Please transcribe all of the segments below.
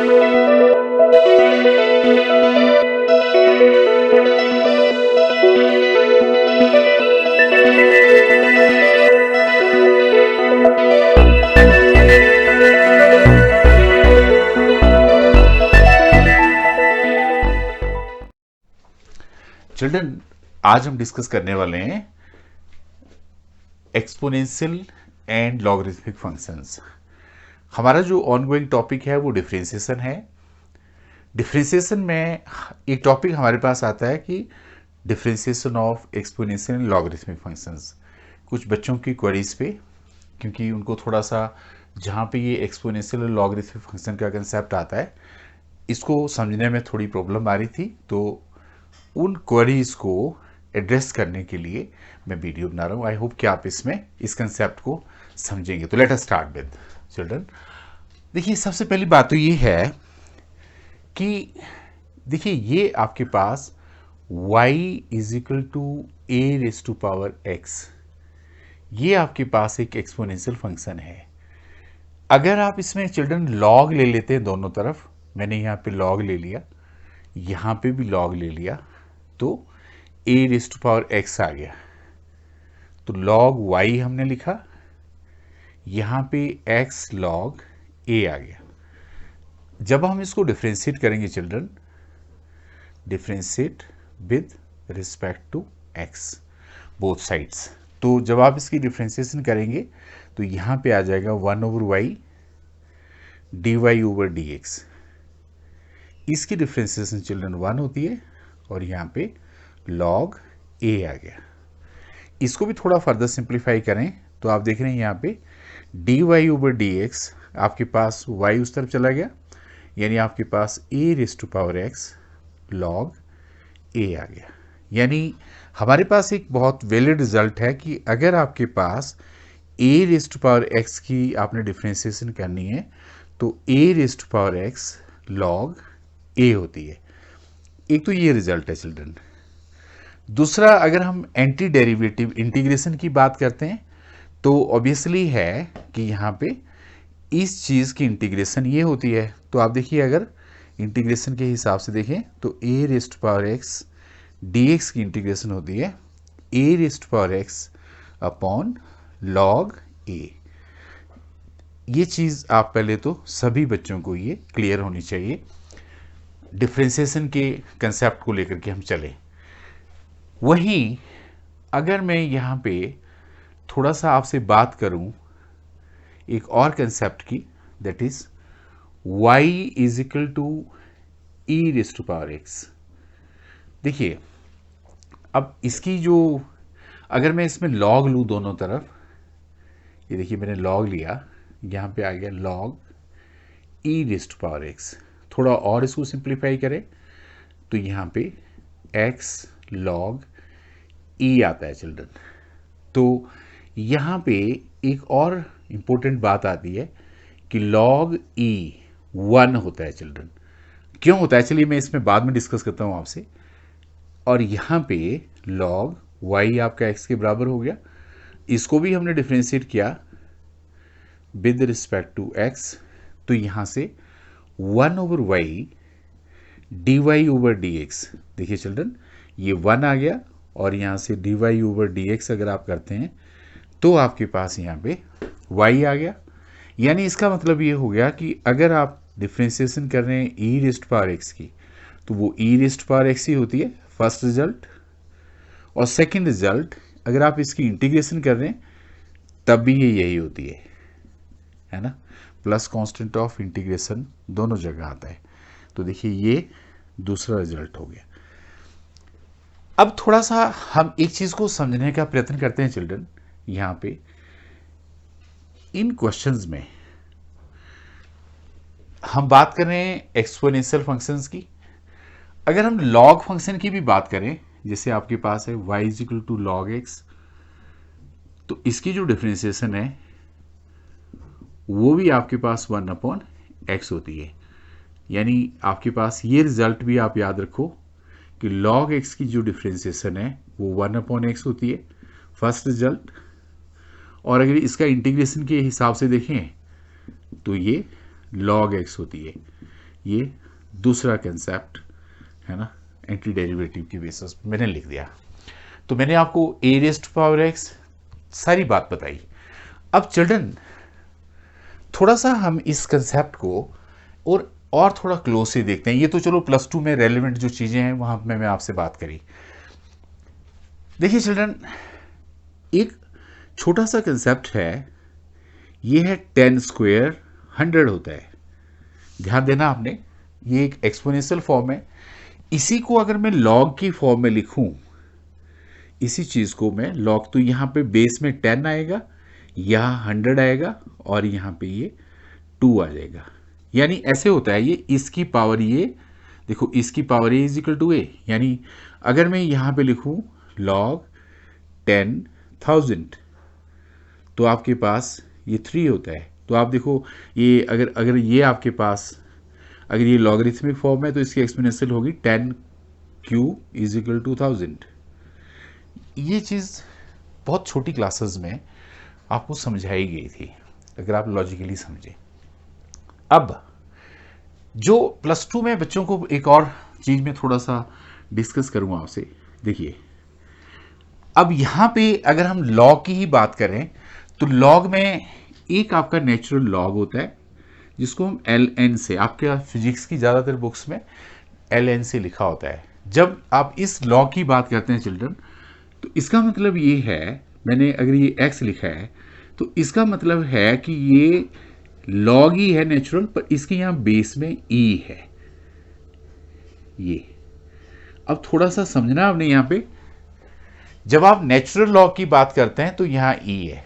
Children, आज हम discuss करने वाले हैं एक्सपोनेंशियल एंड लॉगरिथमिक फंक्शंस। हमारा जो ऑनगोइंग टॉपिक है वो डिफरेंशिएशन है। डिफरेंशिएशन में एक टॉपिक हमारे पास आता है कि differentiation of exponential and logarithmic functions. कुछ बच्चों की क्वेरीज पे, क्योंकि उनको थोड़ा सा जहाँ पे ये एक्सपोनेंशियल और लॉगरिथमिक फंक्शन का कंसेप्ट आता है, इसको समझने में थोड़ी प्रॉब्लम आ रही थी, तो उन क्वेरीज को एड्रेस करने के लिए मैं वीडियो बना रहा हूँ। आई होप कि आप इसमें इस कंसेप्ट को समझेंगे। तो let us start with children. देखिए, सबसे पहली बात तो ये है कि देखिए, ये आपके पास y is equal to a raise to power x, ये आपके पास एक एक्सपोनेंशियल फंक्शन है। अगर आप इसमें चिल्ड्रन लॉग ले लेते हैं दोनों तरफ, मैंने यहाँ पे लॉग ले लिया, यहाँ पे भी लॉग ले लिया, तो a raise to power x आ गया। तो log y हमने लिखा, यहाँ पे x log a आ गया। जब हम इसको डिफ्रेंशिएट करेंगे children, differentiate with respect to x both sides, तो जब आप इसकी डिफ्रेंशिएशन करेंगे तो यहाँ पे आ जाएगा 1/y dy ओवर dx। इसकी डिफ्रेंशिएशन चिल्ड्रन 1 होती है और यहाँ पे log a आ गया। इसको भी थोड़ा फर्दर सिंप्लीफाई करें तो आप देख रहे हैं यहाँ पे dy ओवर dx, आपके पास y उस तरफ चला गया, यानी आपके पास a raise to power x log a आ गया। यानी हमारे पास एक बहुत वैलिड रिजल्ट है कि अगर आपके पास a raise to power x की आपने डिफ्रेंशिएशन करनी है तो a raise to power x log a होती है। एक तो ये रिजल्ट है चिल्ड्रन। दूसरा, अगर हम एंटी डेरिवेटिव इंटीग्रेशन की बात करते हैं तो ऑब्वियसली है कि यहाँ पे इस चीज़ की इंटीग्रेशन ये होती है। तो आप देखिए, अगर इंटीग्रेशन के हिसाब से देखें तो a raise to power x dx की इंटीग्रेशन होती है a raise to power x upon log a। ये चीज़ आप पहले तो सभी बच्चों को ये क्लियर होनी चाहिए, डिफ्रेंशिएशन के कंसेप्ट को लेकर के हम चलें। वहीं अगर मैं यहाँ पे थोड़ा सा आपसे बात करूँ एक और कंसेप्ट की, that is y is equal to e raise to power x। देखिए, अब इसकी जो, अगर मैं इसमें log लूँ दोनों तरफ, ये देखिए मैंने log लिया, यहाँ पे आ गया log e raise to power x। थोड़ा और इसको सिंप्लीफाई करें तो यहाँ पे x log e आता है चिल्ड्रन। तो यहाँ पे एक और इम्पोर्टेंट बात आती है कि log e 1 होता है चिल्ड्रन। क्यों होता है, चलिए मैं इसमें बाद में डिस्कस करता हूँ आपसे। और यहाँ पे log y आपका x के बराबर हो गया, इसको भी हमने डिफ्रेंशिएट किया विद रिस्पेक्ट टू x, तो यहाँ से 1/y dy ओवर dx। देखिए चिल्ड्रन, ये 1 आ गया और यहाँ से dy ओवर dx अगर आप करते हैं तो आपके पास यहाँ पे y आ गया। यानी इसका मतलब ये हो गया कि अगर आप डिफ्रेंशिएशन कर रहे हैं e raise to power x की, तो वो e raise to power x ही होती है फर्स्ट रिजल्ट। और सेकंड रिजल्ट अगर आप इसकी इंटीग्रेशन कर रहे हैं तब भी ये यही होती है ना, प्लस कांस्टेंट ऑफ इंटीग्रेशन दोनों जगह आता है। तो देखिए, ये दूसरा रिजल्ट हो गया। अब थोड़ा सा हम एक चीज को समझने का प्रयत्न करते हैं चिल्ड्रन। यहाँ पे इन क्वेश्चंस में हम बात कर रहे हैं एक्सपोनेंशियल फंक्शंस की। अगर हम लॉग फंक्शन की भी बात करें, जैसे आपके पास है y is equal to log x, तो इसकी जो डिफरेंशिएशन है वो भी आपके पास 1/x होती है। यानी आपके पास ये रिजल्ट भी आप याद रखो कि log x की जो डिफरेंशिएशन है वो 1/x होती है फर्स्ट रिजल्ट। और अगर इसका इंटीग्रेशन के हिसाब से देखें तो ये log x होती है। ये दूसरा कंसेप्ट है ना, एंटी डेरिवेटिव की बेसिस पे मैंने लिख दिया। तो मैंने आपको ए रेस्ट पावर एक्स सारी बात बताई। अब चिल्ड्रन थोड़ा सा हम इस कंसेप्ट को और थोड़ा क्लोज से देखते हैं। ये तो चलो प्लस टू में रेलिवेंट जो चीज़ें हैं वहाँ पे मैं आपसे बात करी। देखिए चिल्ड्रन, एक छोटा सा कंसेप्ट है, ये है 10 स्क्वायर 100 होता है। ध्यान देना आपने, ये एक एक्सपोनेंशियल फॉर्म है। इसी को अगर मैं लॉग की फॉर्म में लिखूं, इसी चीज़ को मैं लॉग, तो यहाँ पे बेस में 10 आएगा, यहाँ 100 आएगा और यहाँ पे ये 2 आ जाएगा। यानी ऐसे होता है ये, इसकी पावर ये, देखो इसकी power a is equal to a. यानी अगर मैं यहाँ पे लिखूं लॉग 10,000 तो आपके पास ये 3 होता है। तो आप देखो ये अगर ये आपके पास, अगर ये लॉगरिथमिक फॉर्म है तो इसकी एक्सपोनेंशियल होगी 10 क्यूब इज इक्वल टू 1000। ये चीज़ बहुत छोटी क्लासेस में आपको समझाई गई थी, अगर आप लॉजिकली समझे। अब जो प्लस टू में बच्चों को एक और चीज़ में थोड़ा सा डिस्कस करूँगा आपसे। देखिए अब यहाँ पे अगर हम लॉग की ही बात करें तो लॉग में एक आपका नेचुरल लॉग होता है जिसको हम ln से, आपके फिजिक्स की ज़्यादातर बुक्स में ln से लिखा होता है। जब आप इस लॉग की बात करते हैं चिल्ड्रन, तो इसका मतलब ये है, मैंने अगर ये x लिखा है तो इसका मतलब है कि ये लॉग ही है नेचुरल, पर इसके यहाँ बेस में e है। ये अब थोड़ा सा समझना आपने, यहाँ पे जब आप नेचुरल लॉग की बात करते हैं तो यहाँ e है।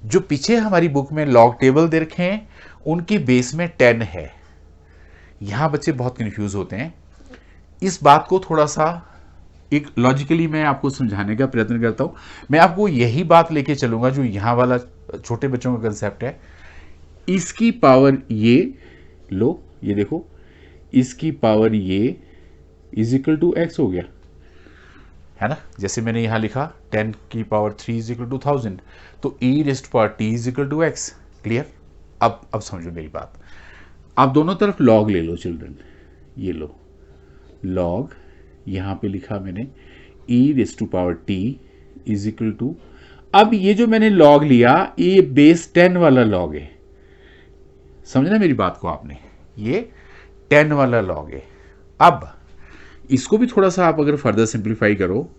जो पीछे हमारी बुक में लॉग टेबल दे रखे हैं उनकी बेस में 10 है। यहां बच्चे बहुत कंफ्यूज होते हैं। इस बात को थोड़ा सा एक लॉजिकली मैं आपको समझाने का प्रयत्न करता हूं। मैं आपको यही बात लेके चलूंगा जो यहां वाला छोटे बच्चों का कंसेप्ट है। इसकी पावर ये लो, ये देखो, इसकी पावर ये इज इक्वल टू एक्स हो गया, है ना। जैसे मैंने यहां लिखा 10 की पावर 3 इज इक्वल टू 1000, तो e raised power t is equal to x। Clear? अब समझो मेरी बात। आप दोनों तरफ लॉग ले लो चिल्ड्रन, ये लो लॉग, यहां पे लिखा मैंने e raised to power t is equal to, अब ये जो मैंने लॉग लिया ये बेस 10 वाला लॉग है। समझना मेरी बात को आपने, ये 10 वाला लॉग है। अब इसको भी थोड़ा सा आप अगर फर्दर सिंप्लीफाई करो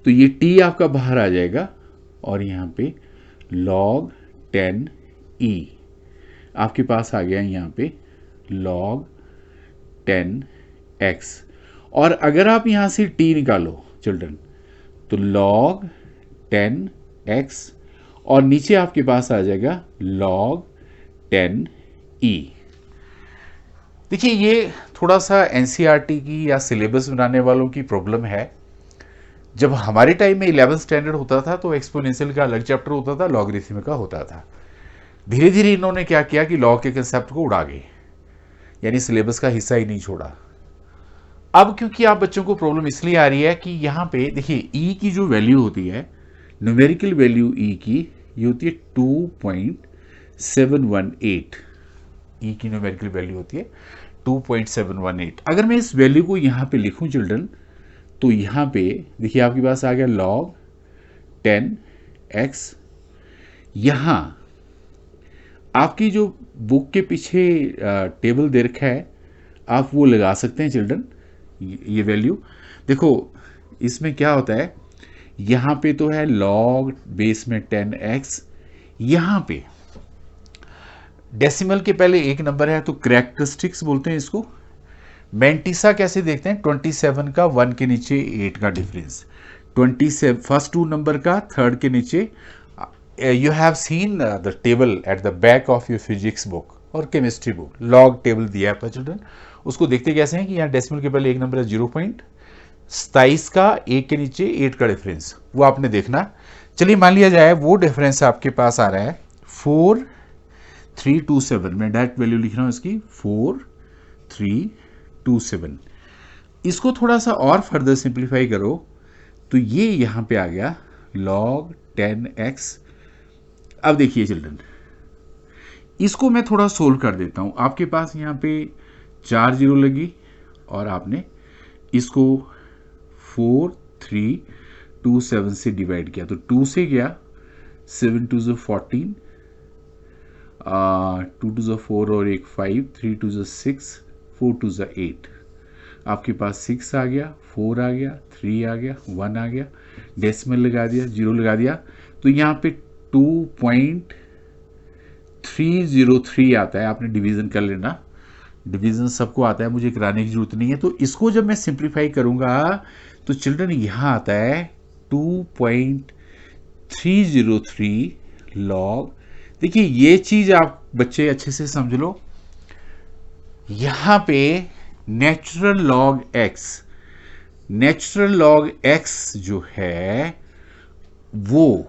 तो ये t आपका बाहर आ जाएगा और यहाँ पे log 10e आपके पास आ गया, यहाँ पे log 10x। और अगर आप यहाँ से t निकालो चिल्ड्रन तो log 10x और नीचे आपके पास आ जाएगा log 10e। देखिए ये थोड़ा सा एनसीईआरटी की या सिलेबस बनाने वालों की प्रॉब्लम है। जब हमारे टाइम में 11th स्टैंडर्ड होता था तो एक्सपोनेंशियल का अलग चैप्टर होता था, लॉगरिथम का होता था। धीरे धीरे इन्होंने क्या किया कि लॉग के कंसेप्ट को उड़ा गए, यानी सिलेबस का हिस्सा ही नहीं छोड़ा। अब क्योंकि आप बच्चों को प्रॉब्लम इसलिए आ रही है कि यहाँ पे देखिए ई की जो वैल्यू होती है, न्यूमेरिकल वैल्यू ई की, ये होती है 2.718। ई की न्यूमेरिकल वैल्यू होती है 2.718। अगर मैं इस वैल्यू को यहाँ पे लिखूं चिल्ड्रन तो यहाँ पे देखिए आपके पास आ गया log 10x। यहाँ आपकी जो बुक के पीछे टेबल दे रखा है आप वो लगा सकते हैं चिल्ड्रन। ये वैल्यू देखो, इसमें क्या होता है, यहाँ पे तो है log बेस में 10x, यहाँ पे डेसिमल के पहले एक नंबर है तो कैरेक्टरिस्टिक्स बोलते हैं इसको। मैंटिसा कैसे देखते हैं, 27 का 1 के नीचे 8 का डिफरेंस, 27 फर्स्ट 2 नंबर का थर्ड के नीचे। You have seen the table at the back of your physics book और केमिस्ट्री बुक, लॉग टेबल दिया है चिल्ड्रन। उसको देखते कैसे हैं कि यहाँ डेसिमल के पहले एक नंबर है 0.27 का 1 के नीचे 8 का डिफरेंस, वो आपने देखना। चलिए मान लिया जाए वो डिफरेंस आपके पास आ रहा है 4327, मैं डायरेक्ट वैल्यू लिख रहा हूँ इसकी 4327। इसको थोड़ा सा और फर्दर सिंप्लीफाई करो तो ये यहाँ पे आ गया log 10x। अब देखिए चिल्ड्रन, इसको मैं थोड़ा सोल्व कर देता हूँ। आपके पास यहाँ पे 4 जीरो लगी और आपने इसको 4 3 2 7 से डिवाइड किया, तो 2 से गया, 7 2 ज़ो 14, 2 2 ज़ो 4 और एक 5, 3 2 ज़ो 6, 4 2 ज़ो 8, आपके पास 6 आ गया, 4 आ गया, 3 आ गया, 1 आ गया, डेसिमल लगा दिया, जीरो लगा दिया, तो यहाँ पे 2.303 आता है। आपने डिवीज़न कर लेना, डिवीज़न सबको आता है, मुझे कराने की जरूरत नहीं है। तो इसको जब मैं सिंप्लीफाई करूँगा तो चिल्ड्रन यहाँ आता है 2.303 लॉग। देखिए ये चीज़ आप बच्चे अच्छे से समझ लो, यहाँ पे नेचुरल लॉग एक्स जो है वो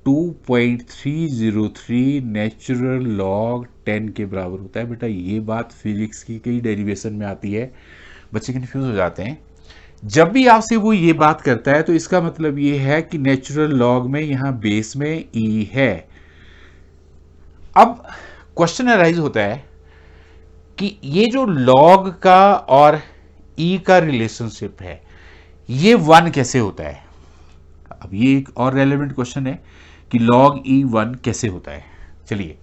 2.303 नेचुरल लॉग 10 के बराबर होता है। बेटा ये बात फिजिक्स की कई डेरिवेशन में आती है, बच्चे कंफ्यूज हो जाते हैं। जब भी आपसे वो ये बात करता है तो इसका मतलब ये है कि नेचुरल लॉग में यहां बेस में ई है। अब क्वेश्चन अराइज होता है कि ये जो लॉग का और ई का रिलेशनशिप है ये 1 कैसे होता है। अब ये एक और रेलेवेंट क्वेश्चन है कि log e 1 कैसे होता है। चलिए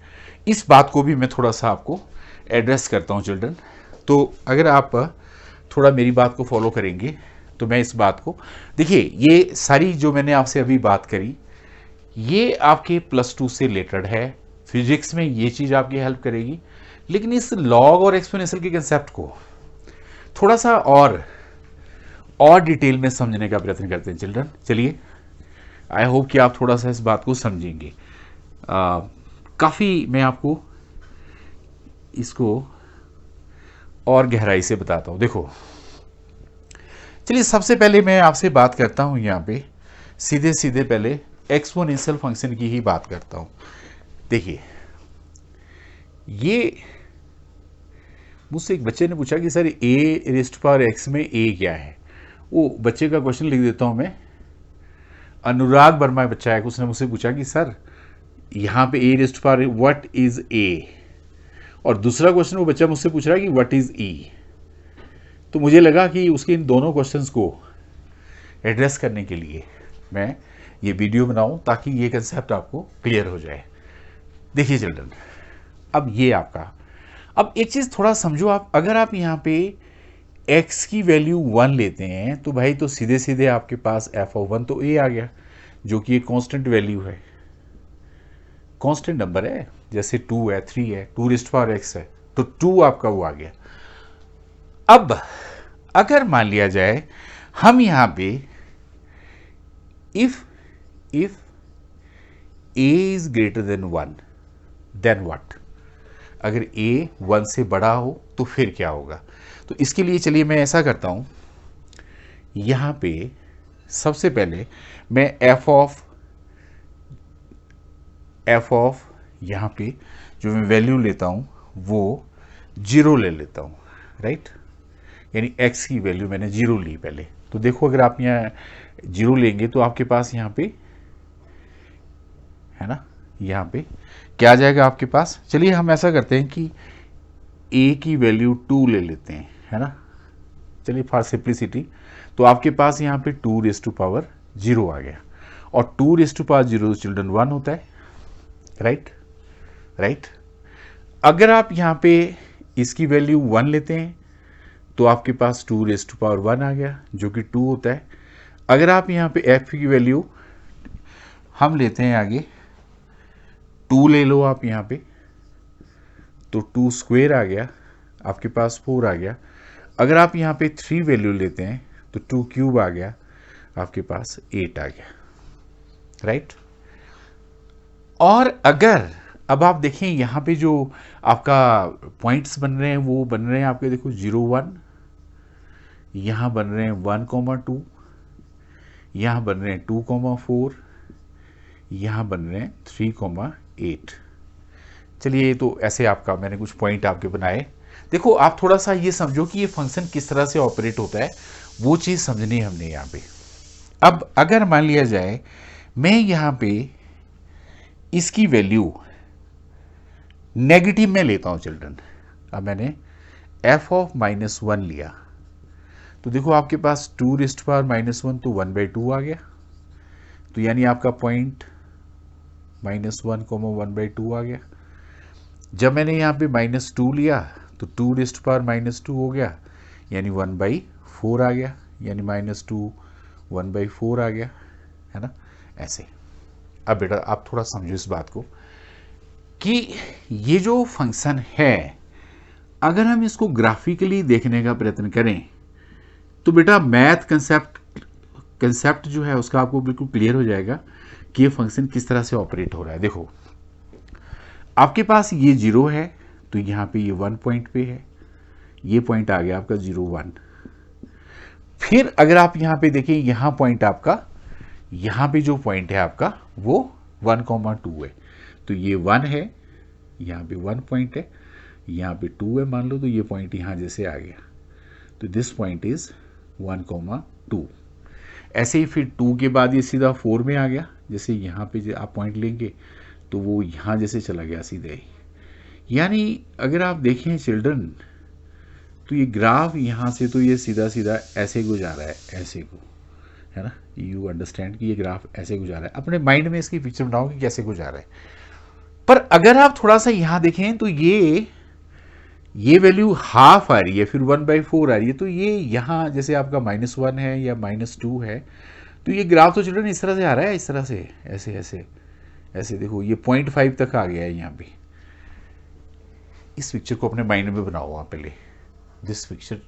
इस बात को भी मैं थोड़ा सा आपको एड्रेस करता हूं चिल्ड्रन। तो अगर आप थोड़ा मेरी बात को फॉलो करेंगे तो मैं इस बात को, देखिए ये सारी जो मैंने आपसे अभी बात करी ये आपके +2 से रिलेटेड है, फिजिक्स में ये चीज़ आपकी हेल्प करेगी। लेकिन इस लॉग और एक्सपोनेंशियल के कंसेप्ट को थोड़ा सा और डिटेल में समझने का प्रयत्न करते हैं चिल्ड्रन। चलिए आई होप कि आप थोड़ा सा इस बात को समझेंगे। काफ़ी मैं आपको इसको और गहराई से बताता हूँ। देखो चलिए सबसे पहले मैं आपसे बात करता हूँ यहाँ पे सीधे पहले एक्सपोनेंशियल फंक्शन की ही बात करता हूँ। देखिए ये मुझसे एक बच्चे ने पूछा कि सर a⁻x में a क्या है। वो बच्चे का क्वेश्चन लिख देता हूँ मैं। अनुराग वर्मा बच्चा है, उसने मुझसे पूछा कि सर यहाँ पे a⁻, व्हाट इज a, और दूसरा क्वेश्चन वो बच्चा मुझसे पूछ रहा है कि व्हाट इज e। तो मुझे लगा कि उसके इन दोनों क्वेश्चंस को एड्रेस करने के लिए मैं ये वीडियो बनाऊं ताकि ये कंसेप्ट आपको क्लियर हो जाए। देखिए चिल्ड्रन अब ये आपका, अब एक चीज़ थोड़ा समझो आप, अगर आप यहाँ पे x की वैल्यू 1 लेते हैं तो भाई तो सीधे आपके पास f(1) तो a आ गया जो कि एक कांस्टेंट वैल्यू है, कांस्टेंट नंबर है, जैसे 2 है 3 है 2⁻x है तो 2 आपका वो आ गया। अब अगर मान लिया जाए हम यहां पे इफ a इज ग्रेटर देन 1 देन व्हाट, अगर a 1 से बड़ा हो तो फिर क्या होगा। तो इसके लिए चलिए मैं ऐसा करता हूं, यहां पे सबसे पहले मैं f ऑफ यहां पे जो मैं वैल्यू लेता हूं वो 0 ले लेता हूं, राइट। यानी x की वैल्यू मैंने 0 ली पहले। तो देखो अगर आप यहाँ 0 लेंगे तो आपके पास यहाँ पे है ना, यहाँ पे क्या आ जाएगा आपके पास। चलिए हम ऐसा करते हैं कि a की वैल्यू 2 ले लेते हैं, है ना। चलिए फॉर सिंप्लिसिटी, तो आपके पास यहाँ पे 2⁻0 आ गया और 2⁻0 चिल्ड्रन 1 होता है, राइट। अगर आप यहाँ पे इसकी वैल्यू 1 लेते हैं तो आपके पास 2⁻1 आ गया जो कि 2 होता है। अगर आप यहाँ पे f की वैल्यू हम लेते हैं आगे 2 ले लो आप यहाँ पे, तो 2 स्क्वायर आ गया, आपके पास 4 आ गया। अगर आप यहाँ पे 3 वैल्यू लेते हैं तो 2 क्यूब आ गया, आपके पास 8 आ गया, राइट। और अगर अब आप देखें यहाँ पे जो आपका पॉइंट्स बन रहे हैं वो बन रहे हैं आपके, देखो 0 1, यहाँ बन रहे हैं 1,2, यहाँ बन रहे हैं 2,4, यहाँ बन रहे हैं 3,8। चलिए ये तो ऐसे आपका मैंने कुछ पॉइंट आपके बनाए। देखो आप थोड़ा सा ये समझो कि ये फंक्शन किस तरह से ऑपरेट होता है, वो चीज़ समझनी है हमने यहाँ पे। अब अगर मान लिया जाए मैं यहाँ पे इसकी वैल्यू नेगेटिव में लेता हूँ चिल्ड्रन, अब मैंने f ऑफ -1 लिया, तो देखो आपके पास 2⁻⁻1 तो 1/2 आ गया, तो यानी आपका पॉइंट -1, 1/2 आ गया। जब मैंने यहाँ पे -2 लिया तो 2⁻⁻2 हो गया, यानी 1/4 आ गया, यानी -2 1/4 आ गया, है ना, ऐसे। अब बेटा आप थोड़ा समझो इस बात को कि ये जो फंक्शन है, अगर हम इसको ग्राफिकली देखने का प्रयत्न करें तो बेटा मैथ कंसेप्ट जो है उसका आपको बिल्कुल क्लियर हो जाएगा कि ये फंक्शन किस तरह से ऑपरेट हो रहा है। देखो आपके पास ये 0 है, तो यहाँ पे ये 1 पॉइंट पे है, ये पॉइंट आ गया आपका 0 1। फिर अगर आप यहाँ पे देखें, यहाँ पॉइंट आपका, यहाँ पे जो पॉइंट है आपका वो 1,2 है, तो ये 1 है, यहाँ पे 1 पॉइंट है, यहाँ पे 2 है मान लो, तो ये पॉइंट यहाँ जैसे आ गया, तो दिस पॉइंट इज 1,2। ऐसे ही फिर 2 के बाद ये सीधा 4 में आ गया, जैसे यहाँ पे आप पॉइंट लेंगे तो वो यहाँ जैसे चला गया सीधे ही। यानी अगर आप देखें चिल्ड्रन, तो ये ग्राफ यहाँ से तो ये सीधा सीधा ऐसे को जा रहा है, ऐसे को, है ना, यू अंडरस्टैंड कि ये ग्राफ ऐसे को जा रहा है। अपने माइंड में इसकी पिक्चर बनाओ कि कैसे को जा रहा है। पर अगर आप थोड़ा सा यहाँ देखें तो ये वैल्यू हाफ आ रही है, फिर 1/4 आ रही है, तो ये यहाँ जैसे आपका -1 है या -2 है, तो ये ग्राफ तो चिल्ड्रन इस तरह से आ रहा है, इस तरह से, ऐसे ऐसे ऐसे। देखो ये 0.5 तक आ गया है यहाँ पे। इस पिक्चर को अपने माइंड में बनाओ आप पहले, this picture,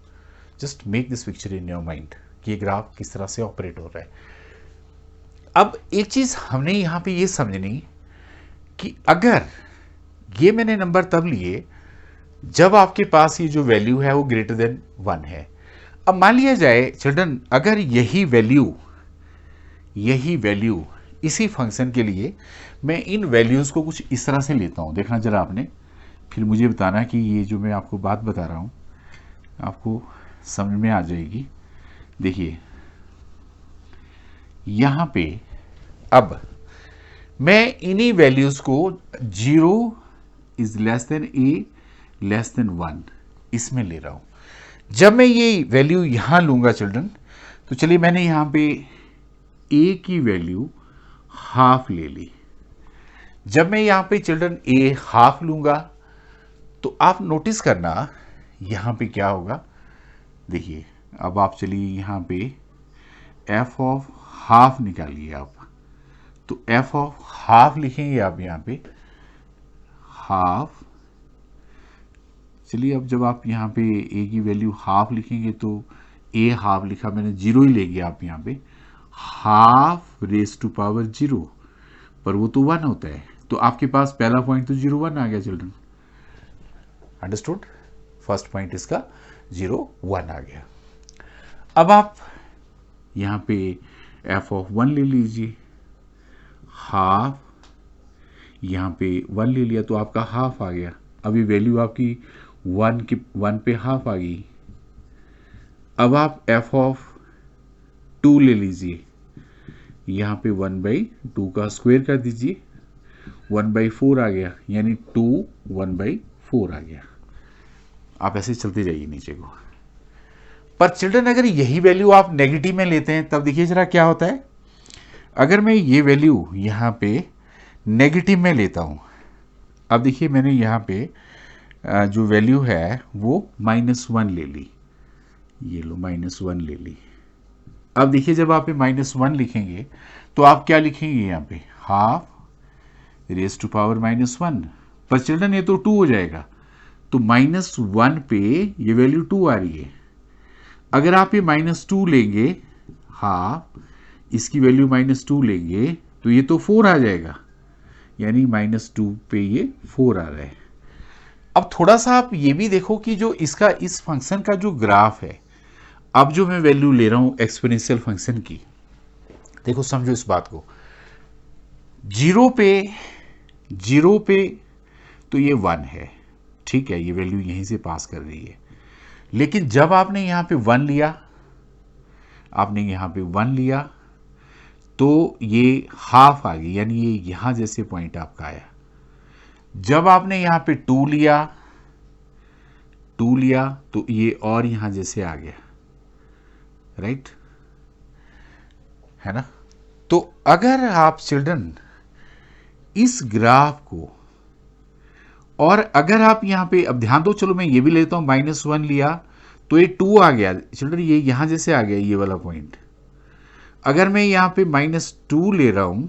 just make this picture in your mind कि ये ग्राफ किस तरह से ऑपरेट हो रहा है। अब एक चीज हमने यहाँ पे ये समझनी कि अगर ये मैंने नंबर तब लिए जब आपके पास ये जो वैल्यू है वो ग्रेटर देन 1 है। अब मान लिया जाए चिल्ड्रन, अगर यही वैल्यू इसी फंक्शन के लिए मैं इन वैल्यूज को कुछ इस तरह से लेता हूं, देखना जरा आपने, फिर मुझे बताना कि ये जो मैं आपको बात बता रहा हूं आपको समझ में आ जाएगी। देखिए यहां पे अब मैं इन्हीं वैल्यूज को 0 is less than a less than 1 इसमें ले रहा हूं। जब मैं ये वैल्यू यहां लूंगा चिल्ड्रन, तो चलिए मैंने यहां पे a की वैल्यू हाफ ले ली। जब मैं यहां पे चिल्ड्रन a हाफ लूंगा तो आप नोटिस करना यहां पे क्या होगा। देखिए अब आप चलिए यहां पे f ऑफ हाफ निकालिए आप, तो f ऑफ हाफ लिखेंगे आप यहां पे हाफ। चलिए अब जब आप यहाँ पे a की वैल्यू हाफ लिखेंगे तो a हाफ लिखा मैंने, 0 ही लेंगे आप यहाँ पे, हाफ रेज टू पावर 0, पर वो तो 1 होता है, तो आपके पास पहला पॉइंट तो 0 1 आ गया चिल्ड्रन, अंडरस्टूड। फर्स्ट पॉइंट इसका 0 1 आ गया। अब आप यहाँ पे f ऑफ 1 ले लीजिए, हाफ, यहाँ पे 1 ले लिया तो आपका हाफ आ गया। अभी वैल्यू आपकी 1 पे हाफ आ गई। अब आप f ऑफ 2 ले लीजिए, यहाँ पे 1/2 का स्क्वायर कर दीजिए, 1/4 आ गया, यानी 2 1/4 आ गया। आप ऐसे चलते जाइए नीचे को। पर चिल्ड्रन अगर यही वैल्यू आप नेगेटिव में लेते हैं तब देखिए जरा क्या होता है। अगर मैं ये वैल्यू यहाँ पे नेगेटिव में लेता हूँ, अब देखिए मैंने यहाँ पे जो वैल्यू है वो -1 ले ली, ये लो -1 ले ली। अब देखिए जब आप -1 लिखेंगे तो आप क्या लिखेंगे यहाँ पे, हाफ रेज टू पावर -1, पर चिल्ड्रन ये तो 2 हो जाएगा, तो -1 पे ये वैल्यू 2 आ रही है। अगर आप ये -2 लेंगे हाफ, इसकी वैल्यू -2 लेंगे तो ये तो 4 आ जाएगा, यानी -2 पे ये 4 आ रहा है। अब थोड़ा सा आप ये भी देखो कि जो इसका इस फंक्शन का जो ग्राफ है, अब जो मैं वैल्यू ले रहा हूं एक्सपोनेंशियल फंक्शन की, देखो समझो इस बात को, 0 पे तो ये 1 है, ठीक है, ये वैल्यू यहीं से पास कर रही है। लेकिन जब आपने यहां पे 1 लिया, आपने यहां पे 1 लिया तो ये हाफ आ गई, यानी ये यहां जैसे पॉइंट आपका आया। जब आपने यहां पे 2 लिया 2 लिया तो ये और यहां जैसे आ गया, राइट, है ना। तो अगर आप चिल्ड्रन इस ग्राफ को, और अगर आप यहां पे अब ध्यान दो, चलो मैं ये भी लेता हूं, -1 लिया तो ये 2 आ गया चिल्ड्रन, ये यहां जैसे आ गया ये वाला पॉइंट। अगर मैं यहां पे -2 ले रहा हूं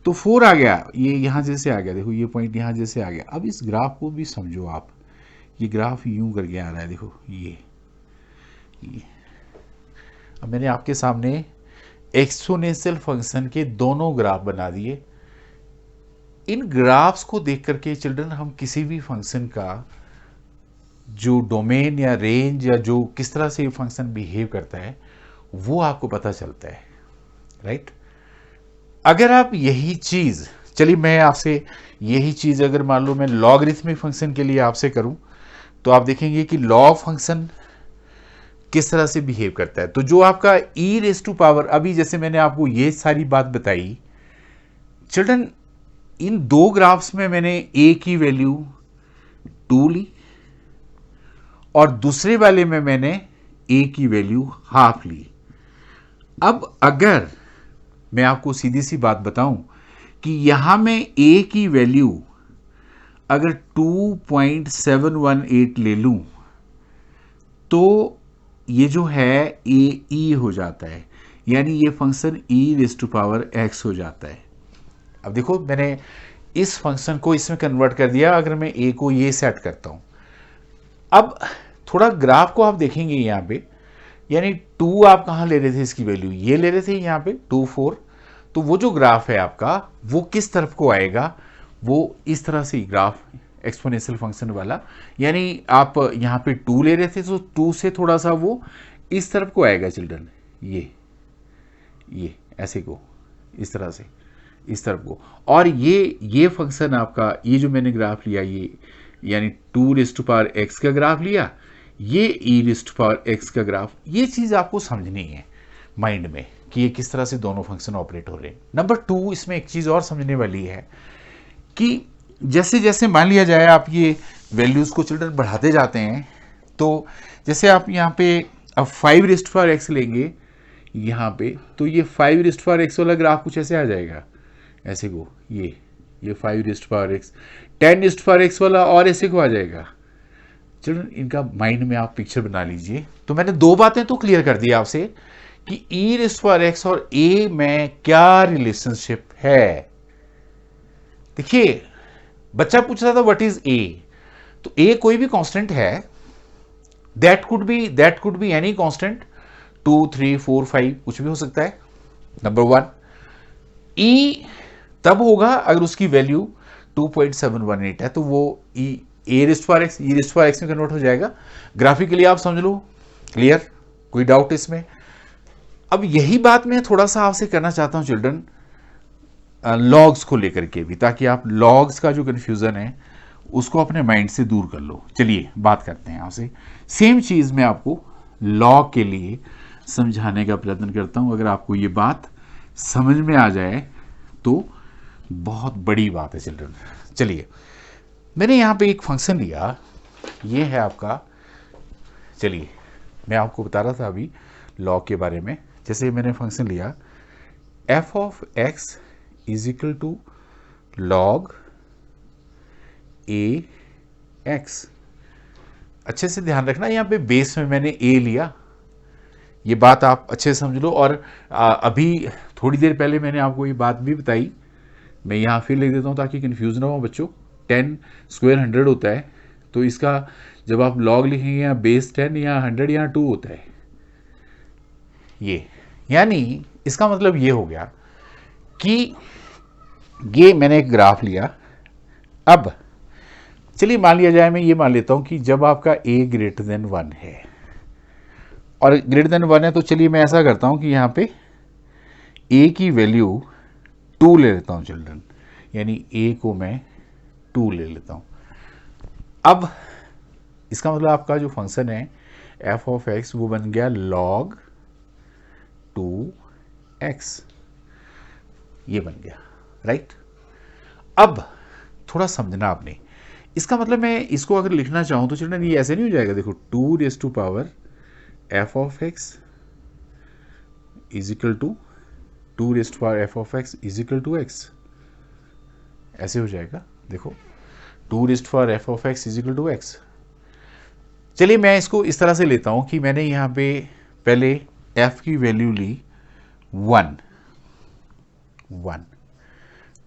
तो 4 आ गया, ये यहां जैसे आ गया, देखो ये पॉइंट यहां जैसे आ गया। अब इस ग्राफ को भी समझो आप, ये ग्राफ यूं करके आ रहा है, देखो ये। अब मैंने आपके सामने एक्सपोनेंशियल फंक्शन के दोनों ग्राफ बना दिए। इन ग्राफ्स को देख करके चिल्ड्रन हम किसी भी फंक्शन का जो डोमेन या रेंज या जो किस तरह से ये फंक्शन बिहेव करता है वो आपको पता चलता है, राइट। अगर आप यही चीज, चलिए मैं आपसे यही चीज अगर मान लो मैं लॉगरिथमिक फंक्शन के लिए आपसे करूं तो आप देखेंगे कि लॉग फंक्शन किस तरह से बिहेव करता है। तो जो आपका ई रेस टू पावर, अभी जैसे मैंने आपको ये सारी बात बताई चिल्ड्रन, इन दो ग्राफ्स में मैंने ए की वैल्यू 2 ली और दूसरे वाले में मैंने ए की वैल्यू हाफ ली। अब अगर मैं आपको सीधी सी बात बताऊं कि यहां मैं ए की वैल्यू अगर 2.718 ले लूं तो ये जो है ए ई हो जाता है, यानी ये function e raise to power x हो जाता है। अब देखो मैंने इस फंक्शन को इसमें कन्वर्ट कर दिया, अगर मैं ए को ये सेट करता हूं। अब थोड़ा ग्राफ को आप देखेंगे यहां पे, यानी 2 आप कहां ले रहे थे, इसकी वैल्यू ये ले रहे थे यहां पे 2 4, तो वो जो ग्राफ है आपका वो किस तरफ को आएगा, वो इस तरह से ग्राफ एक्सपोनेंशियल फंक्शन वाला, यानी आप यहां पे 2 ले रहे थे तो 2 से थोड़ा सा वो इस तरफ को आएगा चिल्ड्रन, ये ऐसे को, इस तरह से इस तरफ को। और ये फंक्शन आपका, ये जो मैंने ग्राफ लिया ये, यानी 2 रेज़ टू पावर एक्स का ग्राफ लिया, ये e raise to power x का ग्राफ, ये चीज आपको समझनी है माइंड में कि ये किस तरह से दोनों फंक्शन ऑपरेट हो रहे हैं। नंबर 2, इसमें एक चीज और समझने वाली है कि जैसे जैसे मान लिया जाए आप ये वैल्यूज को चिल्ड्रन बढ़ाते जाते हैं, तो जैसे आप यहाँ पे अब 5 रेज़ टू पावर एक्स लेंगे यहाँ पे, तो ये 5 रेज़ टू पावर एक्स वाला ग्राफ कुछ ऐसे आ जाएगा, ऐसे को, ये 5 raise to power x, 10 raise to power x वाला और ऐसे को आ जाएगा। चिल्ड्रन इनका माइंड में आप पिक्चर बना लीजिए। तो मैंने दो बातें तो क्लियर कर दी आपसे कि e raise to power x और ए में क्या रिलेशनशिप है। देखिए बच्चा पूछ रहा था व्हाट इज ए, तो ए कोई भी कांस्टेंट है, that could be any constant, 2 3 4 5 कुछ भी हो सकता है, नंबर 1। ई तब होगा अगर उसकी वैल्यू 2.718 है, तो वो a raise to power x e raise to power x में कन्वर्ट हो जाएगा। ग्राफिकली आप समझ लो, क्लियर, कोई डाउट इसमें। अब यही बात मैं थोड़ा सा आपसे करना चाहता हूं चिल्ड्रन लॉग्स को लेकर के भी, ताकि आप लॉग्स का जो कन्फ्यूजन है उसको अपने माइंड से दूर कर लो। चलिए बात करते हैं आपसे, सेम चीज मैं आपको लॉग के लिए समझाने का प्रयत्न करता हूं। अगर आपको ये बात समझ में आ जाए तो बहुत बड़ी बात है चिल्ड्रन। चलिए मैंने यहां पे एक फंक्शन लिया, ये है आपका, चलिए मैं आपको बता रहा था अभी लॉग के बारे में। जैसे मैंने फंक्शन लिया f of x is equal to log a x. अच्छे से ध्यान रखना, यहां पे बेस में मैंने ए लिया, ये बात आप अच्छे से समझ लो। और अभी थोड़ी देर पहले मैंने आपको ये बात भी बताई, मैं यहां फिर लिख देता हूं ताकि कंफ्यूज ना हो बच्चों। 10 स्क्वायर 100 होता है, तो इसका जब आप लॉग लिखेंगे यहाँ बेस 10 या 100 यहाँ 2 होता है, ये यानी इसका मतलब ये हो गया कि ये मैंने एक ग्राफ लिया। अब चलिए मान लिया जाए, मैं ये मान लेता हूं कि जब आपका a ग्रेटर देन 1 है, और ग्रेटर देन 1 है, तो चलिए मैं ऐसा करता हूं कि यहां पे a की वैल्यू 2 ले लेता हूं चिल्ड्रन, यानी a को मैं 2 ले लेता हूं। अब इसका मतलब आपका जो फंक्शन है f ऑफ x वो बन गया log 2x, ये बन गया, राइट। अब थोड़ा समझना आपने, इसका मतलब मैं इसको अगर लिखना चाहूँ तो चिल्ड्रन ये ऐसे नहीं हो जाएगा, देखो 2 raise to power f of x is equal to 2 raise to power f of x is equal to x, ऐसे हो जाएगा। देखो 2 raise to power f of x is equal to x. चलिए मैं इसको इस तरह से लेता हूँ कि मैंने यहाँ पे पहले f की वैल्यू ली 1,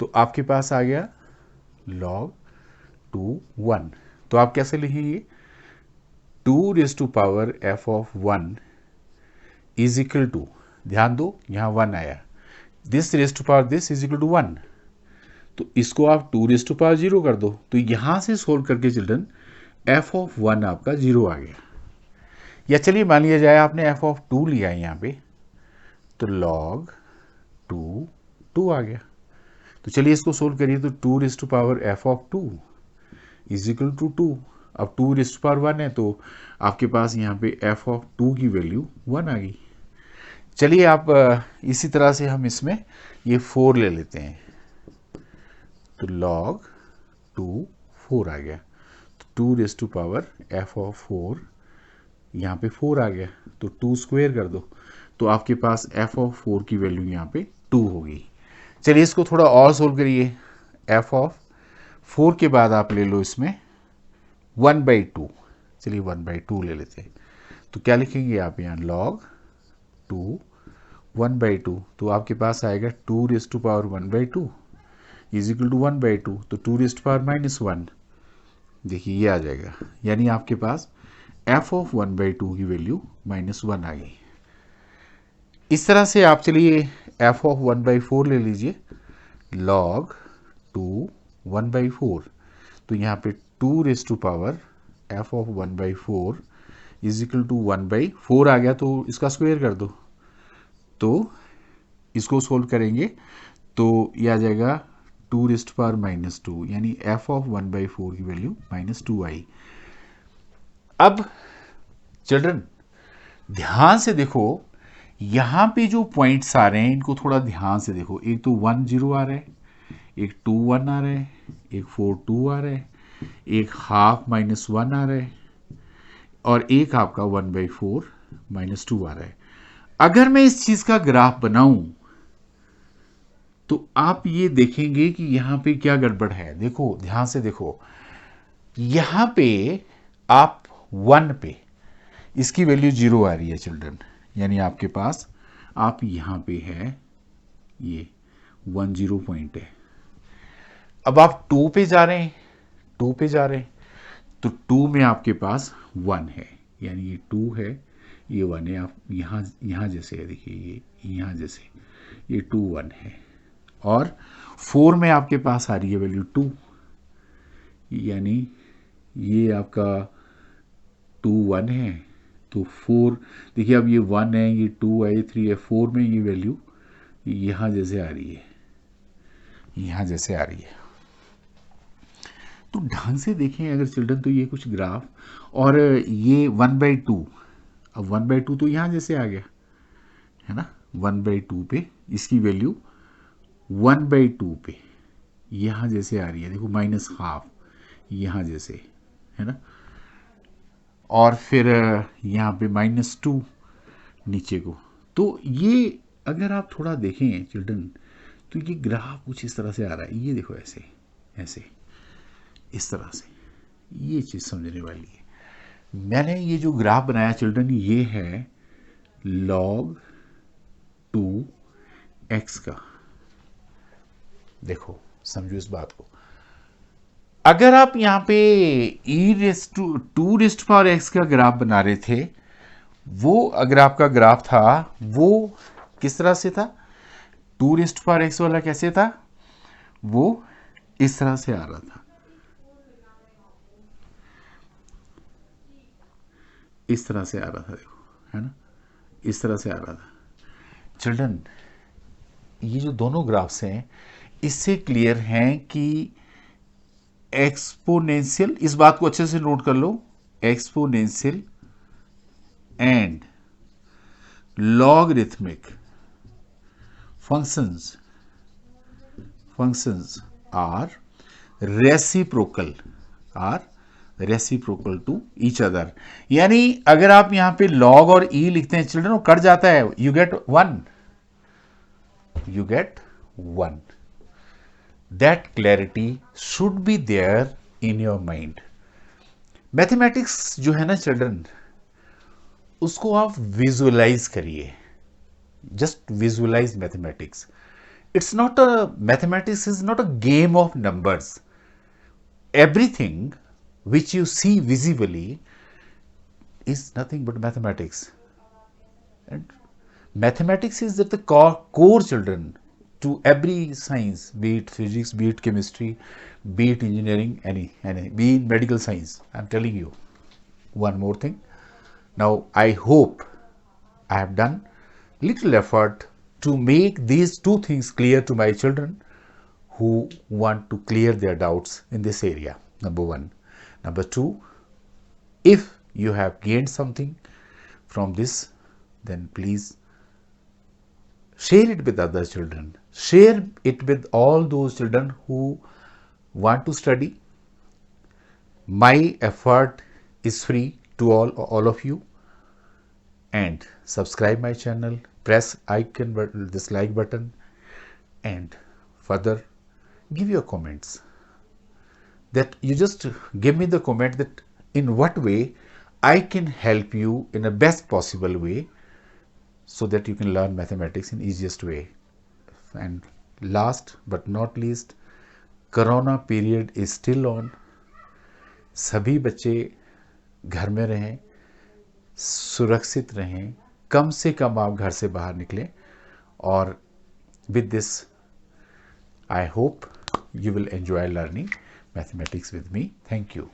तो आपके पास आ गया log 2 1। तो आप कैसे लिखेंगे, 2 raise to power f of 1 is equal to, ध्यान दो यहाँ 1 आया, this raise to power this is equal to 1, तो इसको आप 2 रेज टू पावर 0 कर दो, तो यहाँ से सोल्व करके चिल्ड्रन f ऑफ 1 आपका 0 आ गया। या चलिए मान लिया जाए आपने f ऑफ 2 लिया है यहाँ पे, तो log 2 2 आ गया। तो चलिए इसको सोल्व करिए, तो 2 raise to power f of 2 is equal to 2। अब 2 रेज टू पावर 1 है तो आपके पास यहाँ पे f ऑफ 2 की वैल्यू 1 आ गई। चलिए आप इसी तरह से हम इसमें ये 4 ले लेते हैं, तो log 2 4 आ गया। तो 2 raise to power f of 4, यहाँ पे 4 आ गया, तो 2 स्क्वायर कर दो, तो आपके पास f ऑफ 4 की वैल्यू यहाँ पे 2 होगी। चलिए इसको थोड़ा और सोल्व करिए, f ऑफ 4 के बाद आप ले लो इसमें 1/2, चलिए 1/2 ले लेते हैं, तो क्या लिखेंगे आप यहाँ log 2 1/2, तो आपके पास आएगा 2 raise to power 1/2 is equal to 1/2, तो 2 रेज टू पावर -1, देखिए ये आ जाएगा, यानी आपके पास f ऑफ 1/2 की वैल्यू -1 आ गई। इस तरह से आप चलिए f ऑफ 1/4 ले लीजिए, log 2 1/4, तो यहाँ पे 2 raise to power f of 1/4 is equal to 1/4 आ गया, तो इसका स्क्वायर कर दो, तो इसको सोल्व करेंगे तो ये आ जाएगा 2 रेज टू पावर -2, यानी f ऑफ 1/4 की वैल्यू -2 आई। अब चिल्ड्रन ध्यान से देखो, यहां पे जो पॉइंट्स आ रहे हैं इनको थोड़ा ध्यान से देखो, एक तो 1 0 आ रहा है, एक 2 1 आ रहा है, एक 4 2 आ रहा है, एक हाफ -1 आ रहा है, और एक आपका 1/4 -2 आ रहा है। अगर मैं इस चीज का ग्राफ बनाऊं तो आप ये देखेंगे कि यहां पे क्या गड़बड़ है। देखो ध्यान से देखो, यहां पे आप 1 पे इसकी वैल्यू 0 आ रही है चिल्ड्रन, यानी आपके पास आप यहां पे है ये 1 0 पॉइंट है। अब आप 2 पे जा रहे हैं, 2 पे जा रहे हैं, तो 2 में आपके पास 1 है, यानी ये 2 है, ये 1 है। आप यहां जैसे है, देखिए ये यहां जैसे ये 2 1 है, और 4 में आपके पास आ रही है वैल्यू 2, यानी ये आपका 2 1 है, तो 4 देखिए, अब ये 1 है, ये 2 है, ये 3 है, 4 में ये वैल्यू यहाँ जैसे आ रही है, यहाँ जैसे आ रही है। तो ढंग से देखें अगर चिल्ड्रन, तो ये कुछ ग्राफ, और ये 1/2, अब 1/2 तो यहाँ जैसे आ गया है ना, 1/2 पे इसकी वैल्यू 1/2 पे यहाँ जैसे आ रही है, देखो -1/2 यहाँ जैसे है ना, और फिर यहाँ पे -2 नीचे को। तो ये अगर आप थोड़ा देखें चिल्ड्रन, तो ये ग्राफ कुछ इस तरह से आ रहा है, ये देखो ऐसे ऐसे इस तरह से, ये चीज़ समझने वाली है। मैंने ये जो ग्राफ बनाया चिल्ड्रन, ये है log 2x का। देखो समझो इस बात को, अगर आप यहाँ पे e⁻² का ग्राफ बना रहे थे, वो अगर आपका ग्राफ था वो किस तरह से था, 2⁻x वाला कैसे था, वो इस तरह से आ रहा था, इस तरह से आ रहा था, देखो है ना, इस तरह से आ रहा था। चिल्ड्रन ये जो दोनों ग्राफ्स हैं, इससे क्लियर हैं कि एक्सपोनेंशियल, इस बात को अच्छे से नोट कर लो, exponential and logarithmic functions are reciprocal are reciprocal to each other. यानी अगर आप यहां पे लॉग और ई लिखते हैं चिल्ड्रन, वो कट जाता है, you get 1, you get 1. That clarity should be there in your mind. Mathematics जो है ना चिल्ड्रन, उसको आप विजुअलाइज करिए, just visualise mathematics. It's not a, mathematics is not a game of numbers. Everything which you see visibly is nothing but mathematics. And mathematics is at the core children to every science, be it physics, be it chemistry, be it engineering, any be it medical science. I'm telling you one more thing. Now I hope I have done little effort to make these two things clear to my children who want to clear their doubts in this area. Number one. Number two, if you have gained something from this, then please share it with other children. Share it with all those children who want to study. My effort is free to all of you. And subscribe my channel, press icon button, this like button, and further give your comments. That you just give me the comment that in what way I can help you in a best possible way, so that you can learn mathematics in easiest way. And last but not least, corona period is still on. सभी बच्चे घर में रहें, सुरक्षित रहें, कम से कम आप घर से बाहर निकलें, और with this I hope you will enjoy learning mathematics with me. Thank you.